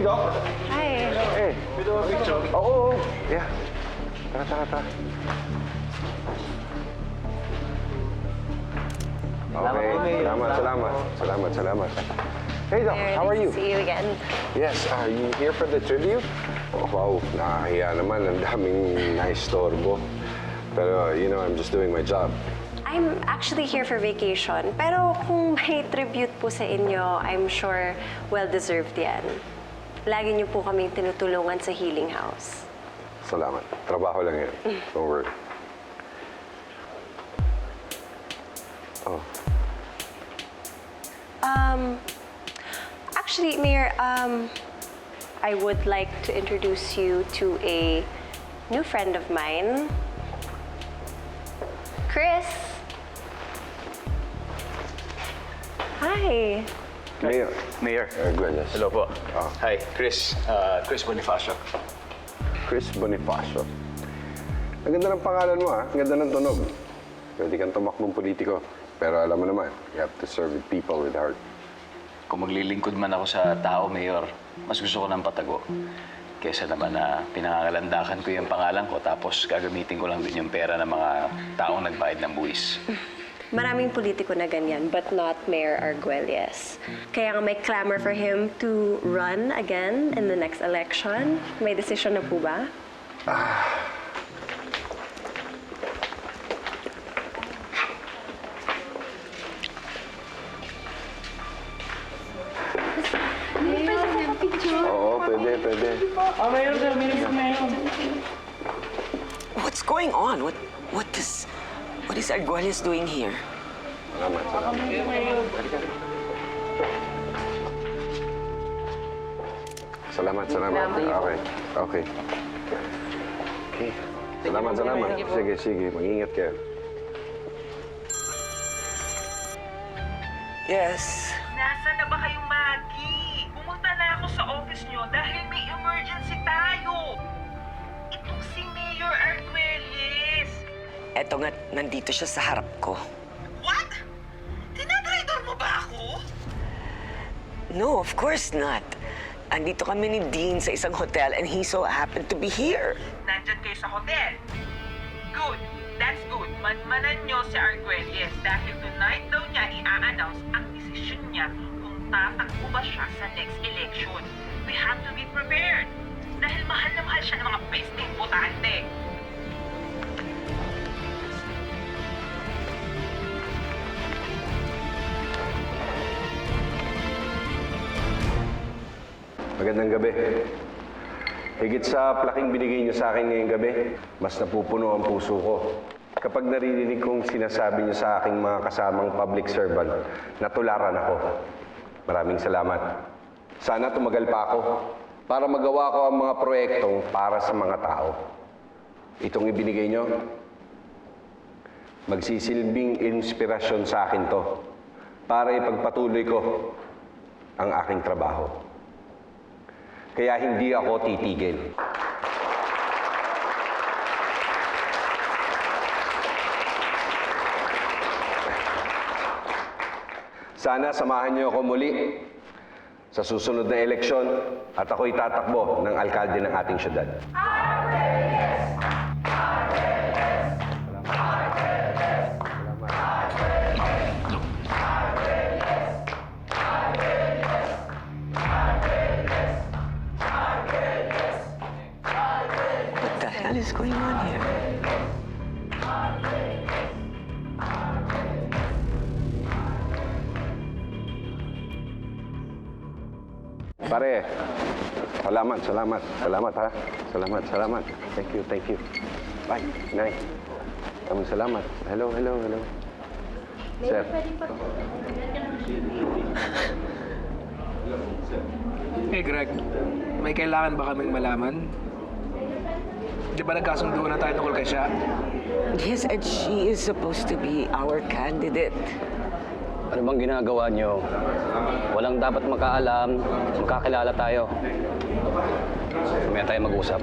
Hey, Doc. Hi. Hey. Oo. Yeah. Tara. Okay. Salamat. Hey, Doc. How are you? Nice to see you again. Yes, are you here for the tribute? Oh, wow, nakahiya naman. Ang daming naistorbo. Pero, I'm just doing my job. I'm actually here for vacation. Pero kung may tribute po sa inyo, I'm sure well-deserved yan. Lagi niyo po kaming tinutulungan sa Healing House. Salamat. Trabaho lang yan. Don't worry. Oh. Actually, Mayor, I would like to introduce you to a new friend of mine, Chris. Hi. Mayor. Arguelles. Hello po. Hi, Chris. Chris Bonifacio. Chris Bonifacio. Ang ganda ng pangalan mo, ha? Ang ganda ng tunog. Pwede kang tumakbong politiko. Pero alam mo naman, you have to serve with people with heart. Kung maglilingkod man ako sa tao, Mayor, mas gusto ko ng patago. Kesa naman na pinangangalandakan ko yung pangalan ko tapos gagamitin ko lang din yung pera ng mga taong nagbayad ng buwis. Maraming politiko na ganyan, but not Mayor Arguelles. Kaya nga may clamor for him to run again in the next election. May decision na po ba? Oo, pwede. What's going on? What is Arguelles doing here? Salamat. Salamat. Okay. Salamat. Sige. Mag-ingat kayo. Yes. Nasaan na ba kayong Maggie? Pumunta na ako sa office nyo dahil may emergency tayo. Itong si Mayor Arguelles. Eto nga, nandito siya sa harap ko. What? Tinatraidor mo ba ako? No, of course not. Andito kami ni Dean sa isang hotel and he so happened to be here. Nandyan kayo sa hotel. Good. That's good. Manmanan nyo si Arguelles dahil tonight daw niya i-a-announce ang desisyon niya kung tatakbo ba siya sa next election. We have to be prepared. Dahil mahal na mahal siya ng mga pesting botante. Magandang gabi. Higit sa plaking binigay niyo sa akin ngayong gabi, mas napupuno ang puso ko. Kapag naririnig kong sinasabi niyo sa aking mga kasamang public servant, natularan ako. Maraming salamat. Sana tumagal pa ako para magawa ko ang mga proyektong para sa mga tao. Itong ibinigay niyo, magsisilbing inspirasyon sa akin to para ipagpatuloy ko ang aking trabaho. Kaya hindi ako titigil. Sana samahan niyo ako muli sa susunod na eleksyon at ako'y tatakbo ng alkalde ng ating syudad. What the hell is going on here? Pare, salamat ha. Salamat. Thank you. Bye, Nay. Salamat. Hello. Sir. Hey Greg, may kailangan ba kaming malaman? Di ba nagkasundo na tayo tungkol kay siya? Yes, and she is supposed to be our candidate. Ano bang ginagawa niyo? Walang dapat makaalam, magkakilala tayo. Mamaya tayo mag-usap.